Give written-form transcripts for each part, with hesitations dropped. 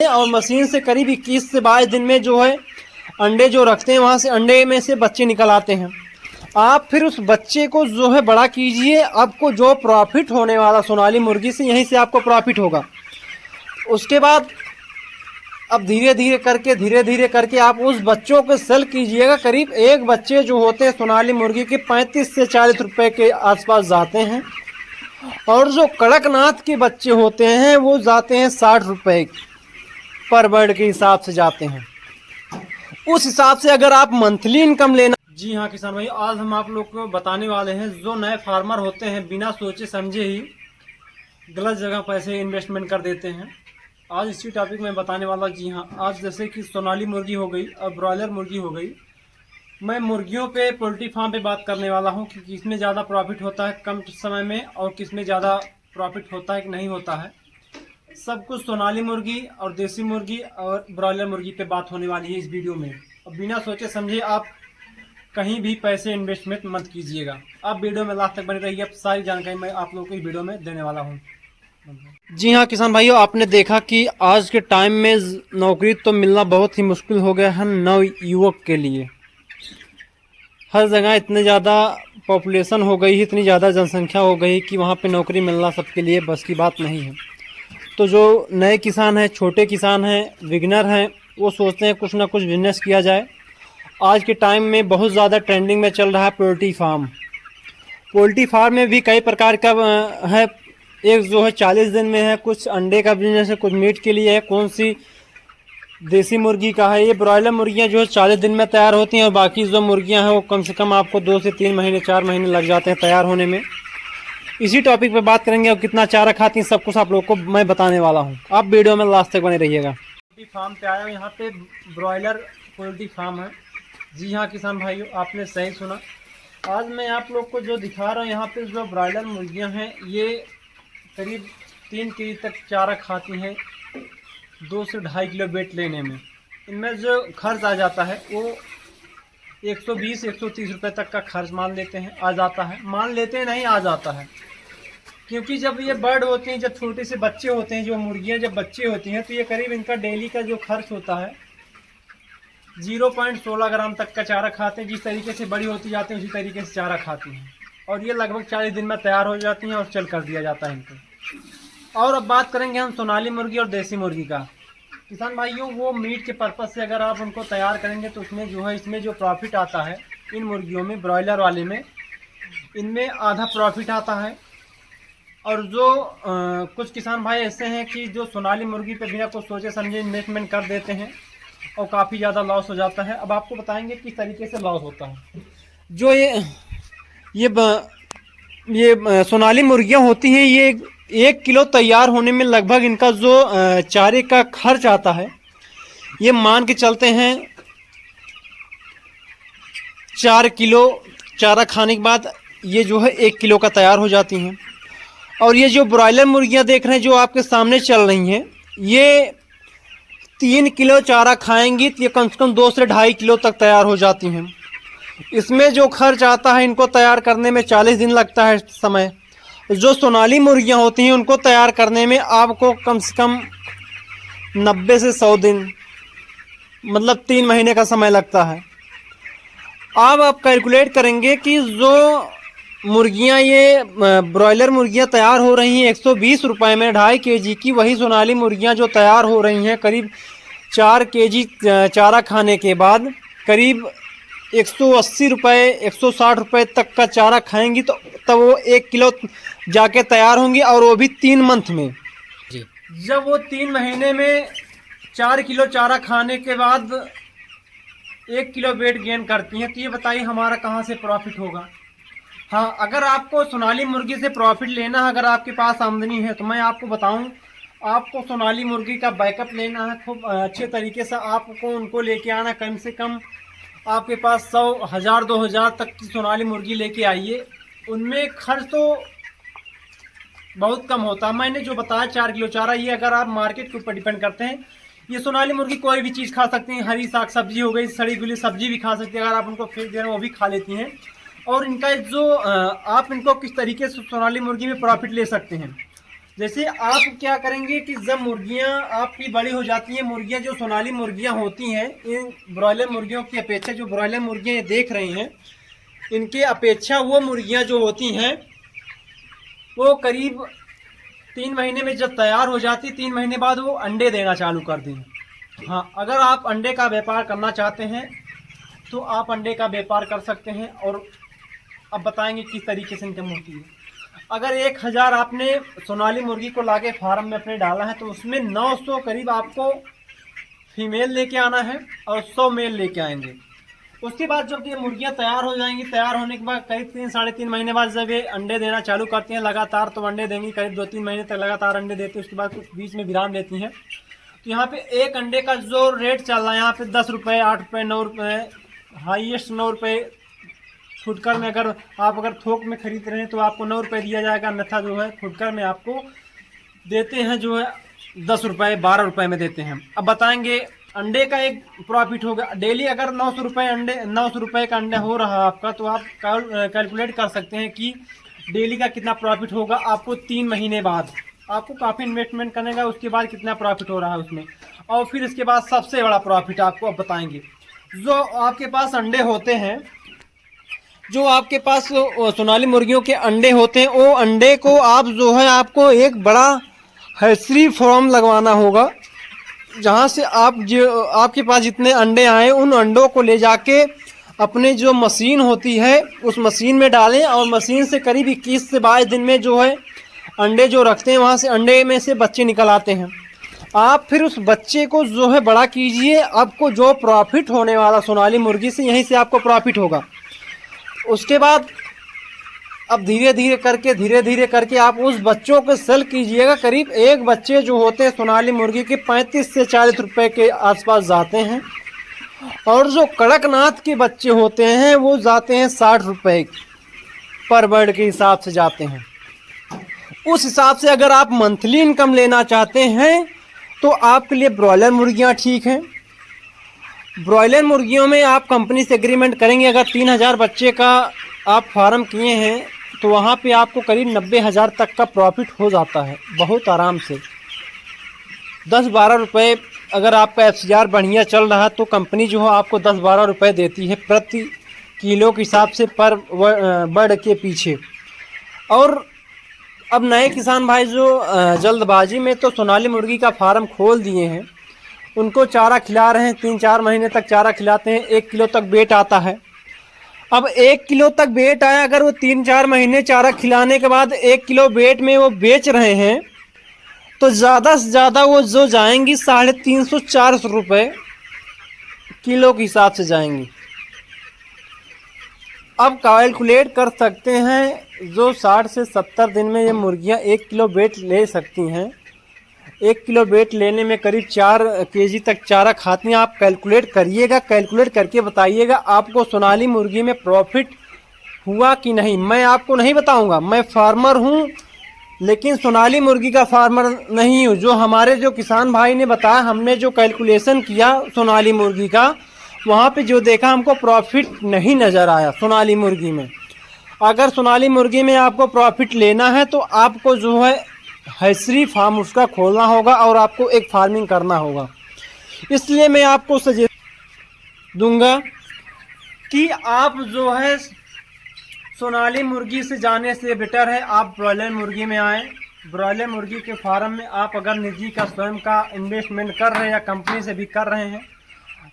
और मशीन से करीब 21 से 22 दिन में जो है अंडे जो रखते हैं वहाँ से अंडे में से बच्चे निकल आते हैं। आप फिर उस बच्चे को जो है बड़ा कीजिए, आपको जो प्रॉफिट होने वाला सोनाली मुर्गी से, यहीं से आपको प्रॉफिट होगा। उसके बाद अब धीरे धीरे करके आप उस बच्चों को सेल कीजिएगा। करीब एक बच्चे जो होते हैं सोनाली मुर्गी के 35 से 40 रुपए के आसपास जाते हैं, और जो कड़कनाथ के बच्चे होते हैं वो जाते हैं 60 रुपए पर बर्ड के हिसाब से जाते हैं। उस हिसाब से अगर आप मंथली इनकम लेना। जी हाँ किसान भाई, आज हम आप लोग को बताने वाले हैं जो नए फार्मर होते हैं बिना सोचे समझे ही गलत जगह पैसे इन्वेस्टमेंट कर देते हैं। आज इसी टॉपिक में बताने वाला। जी हाँ, आज जैसे कि सोनाली मुर्गी हो गई और ब्रॉयलर मुर्गी हो गई, मैं मुर्गियों पे, पोल्ट्री फार्म पे बात करने वाला हूँ कि किसमें ज़्यादा प्रॉफिट होता है कम समय में और किसमें ज़्यादा प्रॉफिट होता है कि नहीं होता है। सब कुछ सोनाली मुर्गी और देसी मुर्गी और ब्रॉयलर मुर्गी पे बात होने वाली है इस वीडियो में। और बिना सोचे समझे आप कहीं भी पैसे इन्वेस्टमेंट मत कीजिएगा। आप वीडियो में लास्ट तक बने रहिए, अब सारी जानकारी मैं आप लोगों को इस वीडियो में देने वाला हूँ। जी हाँ किसान भाइयों, आपने देखा कि आज के टाइम में नौकरी तो मिलना बहुत ही मुश्किल हो गया है नव युवक के लिए। हर जगह इतने ज़्यादा पॉपुलेशन हो गई है, इतनी ज़्यादा जनसंख्या हो गई कि वहाँ पे नौकरी मिलना सबके लिए बस की बात नहीं है। तो जो नए किसान हैं, छोटे किसान हैं, बिगिनर हैं, वो सोचते हैं कुछ ना कुछ बिजनेस किया जाए। आज के टाइम में बहुत ज़्यादा ट्रेंडिंग में चल रहा है पोल्ट्री फार्म। पोल्ट्री फार्म में भी कई प्रकार का है। एक जो है 40 दिन में है, कुछ अंडे का बिजनेस है, कुछ मीट के लिए है, कौन सी देसी मुर्गी का है। ये ब्रॉयलर मुर्गियाँ जो है 40 दिन में तैयार होती हैं और बाकी जो मुर्गियाँ हैं वो कम से कम आपको 2 से 3 महीने 4 महीने लग जाते हैं तैयार होने में। इसी टॉपिक पे बात करेंगे और कितना चारा खाती हैं सब कुछ आप लोग को मैं बताने वाला हूँ। आप वीडियो में लास्ट तक बने रहिएगा। पोल्ट्री फार्म पे आया हूँ, यहाँ पे ब्रॉयलर पोल्ट्री फार्म है। जी हाँ किसान भाइयों, आपने सही सुना। आज मैं आप लोग को जो दिखा रहा हूँ, यहाँ पे जो ब्रॉयलर मुर्गियाँ हैं ये करीब 3 केजी तक चारा खाती हैं 2 से 2.5 किलो वेट लेने में। इनमें जो खर्च आ जाता है वो 120-130 रुपये तक का खर्च मान लेते हैं, आ जाता है। मान लेते हैं नहीं, आ जाता है। क्योंकि जब ये बर्ड होती हैं, जब छोटे से बच्चे होते हैं, जो मुर्गियाँ जब बच्चे होती हैं, तो ये करीब इनका डेली का जो खर्च होता है 0.16 ग्राम तक का चारा खाते हैं। जिस तरीके से बड़ी होती जाती हैं उसी तरीके से चारा खाती हैं, और ये लगभग 40 दिन में तैयार हो जाती हैं और चल कर दिया जाता है इनको। और अब बात करेंगे हम सोनाली मुर्गी और देसी मुर्गी का। किसान भाइयों, वो मीट के पर्पज़ से अगर आप उनको तैयार करेंगे तो उसमें जो है, इसमें जो प्रॉफिट आता है इन मुर्गियों में, ब्रॉयलर वाले में, इनमें आधा प्रॉफिट आता है। और जो कुछ किसान भाई ऐसे हैं कि जो सोनाली मुर्गी पे बिना कुछ सोचे समझे इन्वेस्टमेंट कर देते हैं और काफ़ी ज़्यादा लॉस हो जाता है। अब आपको बताएंगे किस तरीके से लॉस होता है। जो ये सोनाली मुर्गियाँ होती हैं, ये 1 किलो तैयार होने में लगभग इनका जो चारे का खर्च आता है, ये मान के चलते हैं 4 किलो चारा खाने के बाद ये जो है 1 किलो का तैयार हो जाती हैं। और ये जो ब्रॉयलर मुर्गियाँ देख रहे हैं जो आपके सामने चल रही हैं, ये 3 किलो चारा खाएंगी तो ये कम से कम 2 से 2.5 किलो तक तैयार हो जाती हैं। इसमें जो खर्च आता है इनको तैयार करने में 40 दिन लगता है समय। जो सोनाली मुर्गियाँ होती हैं उनको तैयार करने में आपको कम से कम 90 से 100 दिन, मतलब 3 महीने का समय लगता है। अब आप कैलकुलेट करेंगे कि जो मुर्गियाँ, ये ब्रॉयलर मुर्गियाँ तैयार हो रही हैं 120 रुपये में 2.5 केजी की, वही सोनाली मुर्गियाँ जो तैयार हो रही हैं करीब 4 केजी चारा खाने के बाद करीब 180 रुपये 160 रुपये तक का चारा खाएंगी तो तब वो 1 किलो जाके तैयार होंगी, और वो भी 3 मंथ में जी। जब वो 3 महीने में 4 किलो चारा खाने के बाद 1 किलो वेट गेन करती हैं, तो ये बताइए हमारा कहाँ से प्रॉफिट होगा। हाँ, अगर आपको सोनाली मुर्गी से प्रॉफिट लेना है, अगर आपके पास आमदनी है, तो मैं आपको बताऊं, आपको सोनाली मुर्गी का बैकअप लेना है खूब अच्छे तरीके से। आपको उनको लेके आना, कम से कम आपके पास 100, 1000, 2000 तक की सोनाली मुर्गी लेके आइए। उनमें खर्च तो बहुत कम होता है। मैंने जो बताया 4 किलो चारा, ये अगर आप मार्केट के ऊपर डिपेंड करते हैं। ये सोनाली मुर्गी कोई भी चीज़ खा सकती हैं, हरी साग सब्जी हो गई, सड़ी गली सब्जी भी खा सकती है। अगर आप उनको फेंक दे रहे हैं वो भी खा लेती हैं। और इनका जो आप इनको किस तरीके से सोनाली मुर्गी में प्रॉफिट ले सकते हैं, जैसे आप क्या करेंगे कि जब मुर्गियां आपकी बड़ी हो जाती हैं, मुर्गियां जो सोनाली मुर्गियां होती हैं, इन ब्रॉयलर मुर्गियों की अपेक्षा जो ब्रॉयलर मुर्गियां ये देख रहे हैं, इनके अपेक्षा वो मुर्गियां जो होती हैं वो करीब 3 महीने में जब तैयार हो जाती, 3 महीने बाद वो अंडे देना चालू कर देंगे। हाँ, अगर आप अंडे का व्यापार करना चाहते हैं तो आप अंडे का व्यापार कर सकते हैं। और अब बताएंगे किस तरीके से इनकम होती है। अगर 1000 आपने सोनाली मुर्गी को लाके फार्म में अपने डाला है तो उसमें 900 करीब आपको फीमेल लेके आना है और 100 मेल लेके आएंगे। उसके बाद जब ये मुर्गियां तैयार हो जाएंगी, तैयार होने के बाद करीब 3-3.5 महीने बाद जब ये अंडे देना चालू करती हैं लगातार, तो अंडे देंगी करीब 2-3 महीने तक लगातार अंडे देती है। उसके बाद कुछ बीच में विराम लेती हैं। तो यहाँ पे एक अंडे का जो रेट चल रहा है यहाँ पे 10 रुपये, 8 रुपये, 9 रुपये, हाईएस्ट 9 रुपये फुटकर में। अगर आप थोक में खरीद रहे हैं तो आपको 9 रुपये दिया जाएगा, अन्यथा जो है फुटकर में आपको देते हैं जो है 10 रुपये, 12 रुपये में देते हैं। अब बताएंगे अंडे का एक प्रॉफिट होगा डेली। अगर 900 रुपये का अंडा हो रहा है आपका, तो आप कैलकुलेट कर सकते हैं कि डेली का कितना प्रॉफिट होगा आपको 3 महीने बाद। आपको काफ़ी इन्वेस्टमेंट करने का, उसके बाद कितना प्रॉफिट हो रहा है उसमें। और फिर इसके बाद सबसे बड़ा प्रॉफिट आपको अब बताएंगे। जो आपके पास अंडे होते हैं, जो आपके पास सोनाली मुर्गियों के अंडे होते हैं, वो अंडे को आप जो है आपको एक बड़ा हैचरी फार्म लगवाना होगा, जहाँ से आप जो आपके पास जितने अंडे आए उन अंडों को ले जाके अपने जो मशीन होती है उस मशीन में डालें, और मशीन से करीब 21 से 22 दिन में जो है अंडे जो रखते हैं वहाँ से अंडे में से बच्चे निकल आते हैं। आप फिर उस बच्चे को जो है बड़ा कीजिए। आपको जो प्रॉफिट होने वाला सोनाली मुर्गी से, यहीं से आपको प्रॉफिट होगा। उसके बाद अब धीरे धीरे करके आप उस बच्चों को सेल कीजिएगा। करीब एक बच्चे जो होते हैं सोनाली मुर्गी के 35 से 40 रुपए के आसपास जाते हैं, और जो कड़कनाथ के बच्चे होते हैं वो जाते हैं 60 रुपये पर बर्ड के हिसाब से जाते हैं। उस हिसाब से अगर आप मंथली इनकम लेना चाहते हैं तो आपके लिए ब्रॉयलर मुर्गियां ठीक हैं। ब्रॉयलर मुर्गियों में आप कंपनी से एग्रीमेंट करेंगे। अगर 3000 बच्चे का आप फार्म किए हैं तो वहाँ पे आपको करीब 90,000 तक का प्रॉफिट हो जाता है बहुत आराम से। 10-12 रुपये अगर आपका FCR बढ़िया चल रहा है तो कंपनी जो है आपको 10-12 रुपये देती है प्रति किलो के हिसाब से पर बर्ड के पीछे। और अब नए किसान भाई जो जल्दबाजी में तो सोनाली मुर्गी का फार्म खोल दिए हैं, उनको चारा खिला रहे हैं, 3-4 महीने तक चारा खिलाते हैं, 1 किलो तक वेट आता है। अब 1 किलो तक वेट आया, अगर वो 3-4 महीने चारा खिलाने के बाद 1 किलो वेट में वो बेच रहे हैं तो ज़्यादा से ज़्यादा वो जो जाएंगी 350-400 रुपये किलो के हिसाब से जाएंगी। अब कैलकुलेट कर सकते हैं जो 60 से 70 दिन में ये मुर्गियां 1 किलो वेट ले सकती हैं। 1 किलो वेट लेने में करीब 4 केजी तक चारा खाती हैं। आप कैलकुलेट करिएगा, कैलकुलेट करके बताइएगा आपको सोनाली मुर्गी में प्रॉफिट हुआ कि नहीं। मैं आपको नहीं बताऊंगा, मैं फार्मर हूं लेकिन सोनाली मुर्गी का फार्मर नहीं हूं। जो हमारे जो किसान भाई ने बताया, हमने जो कैलकुलेशन किया सोनाली मुर्गी का, वहाँ पे जो देखा हमको प्रॉफिट नहीं नज़र आया सोनाली मुर्गी में। अगर सोनाली मुर्गी में आपको प्रॉफिट लेना है तो आपको जो है हैचरी फार्म उसका खोलना होगा और आपको एक फार्मिंग करना होगा। इसलिए मैं आपको सजेस्ट दूंगा कि आप जो है सोनाली मुर्गी से जाने से बेटर है आप ब्रॉयलर मुर्गी में आएँ। ब्रॉयलर मुर्गी के फार्म में आप अगर निजी का स्वयं का इन्वेस्टमेंट कर रहे हैं या कंपनी से भी कर रहे हैं,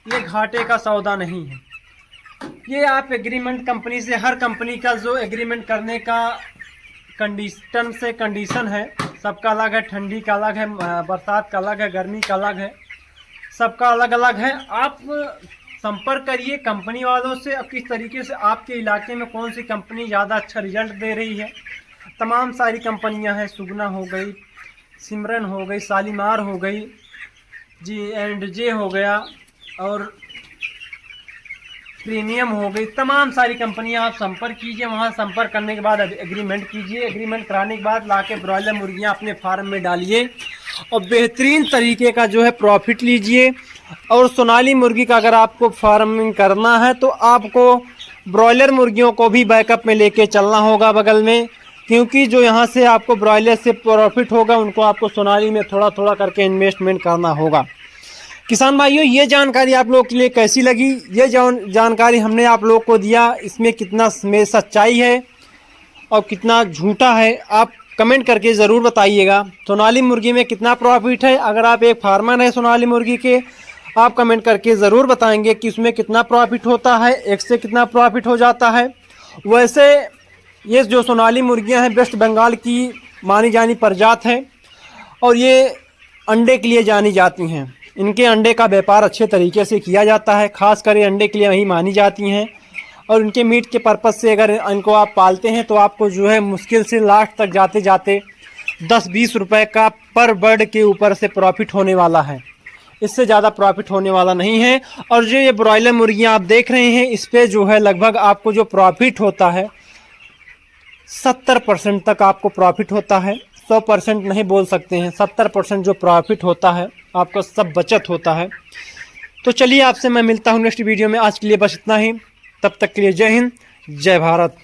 ये घाटे का सौदा नहीं है। ये आप एग्रीमेंट कंपनी से, हर कंपनी का जो एग्रीमेंट करने का कंडीशन है सबका अलग है। ठंडी का अलग है, बरसात का अलग है, गर्मी का अलग है, सबका अलग अलग है। आप संपर्क करिए कंपनी वालों से, अब किस तरीके से आपके इलाके में कौन सी कंपनी ज़्यादा अच्छा रिजल्ट दे रही है। तमाम सारी कंपनियां हैं, सुगना हो गई, सिमरन हो गई, शालीमार हो गई, G&J हो गया और प्रीमियम हो गई। तमाम सारी कंपनियां आप संपर्क कीजिए। वहां संपर्क करने के बाद एग्रीमेंट कीजिए। एग्रीमेंट कराने के बाद लाके ब्रॉयलर मुर्गियां अपने फार्म में डालिए और बेहतरीन तरीके का जो है प्रॉफिट लीजिए। और सोनाली मुर्गी का अगर आपको फार्मिंग करना है तो आपको ब्रॉयलर मुर्गियों को भी बैकअप में लेके चलना होगा बगल में, क्योंकि जो यहाँ से आपको ब्रॉयलर से प्रॉफिट होगा उनको आपको सोनाली में थोड़ा थोड़ा करके इन्वेस्टमेंट करना होगा। किसान भाइयों, ये जानकारी आप लोगों के लिए कैसी लगी? ये जानकारी हमने आप लोगों को दिया, इसमें कितना में सच्चाई है और कितना झूठा है, आप कमेंट करके ज़रूर बताइएगा। सोनाली मुर्गी में कितना प्रॉफिट है? अगर आप एक फार्मर हैं सोनाली मुर्गी के, आप कमेंट करके ज़रूर बताएंगे कि उसमें कितना प्रॉफिट होता है, एक से कितना प्रॉफिट हो जाता है। वैसे ये जो सोनाली मुर्गियां हैं वेस्ट बंगाल की मानी जानी प्रजात है और ये अंडे के लिए जानी जाती हैं। इनके अंडे का व्यापार अच्छे तरीके से किया जाता है, खासकर ये अंडे के लिए वही मानी जाती हैं। और इनके मीट के पर्पज़ से अगर इनको आप पालते हैं तो आपको जो है मुश्किल से लास्ट तक जाते जाते 10-20 रुपए का पर बर्ड के ऊपर से प्रॉफिट होने वाला है, इससे ज़्यादा प्रॉफिट होने वाला नहीं है। और जो ये ब्रॉयलर मुर्गियां आप देख रहे हैं, इस पर जो है लगभग आपको जो प्रॉफिट होता है 70% तक आपको प्रॉफिट होता है। 100% नहीं बोल सकते हैं, 70% जो प्रॉफिट होता है आपका सब बचत होता है। तो चलिए आपसे मैं मिलता हूँ नेक्स्ट वीडियो में। आज के लिए बस इतना ही, तब तक के लिए जय हिंद, जय भारत।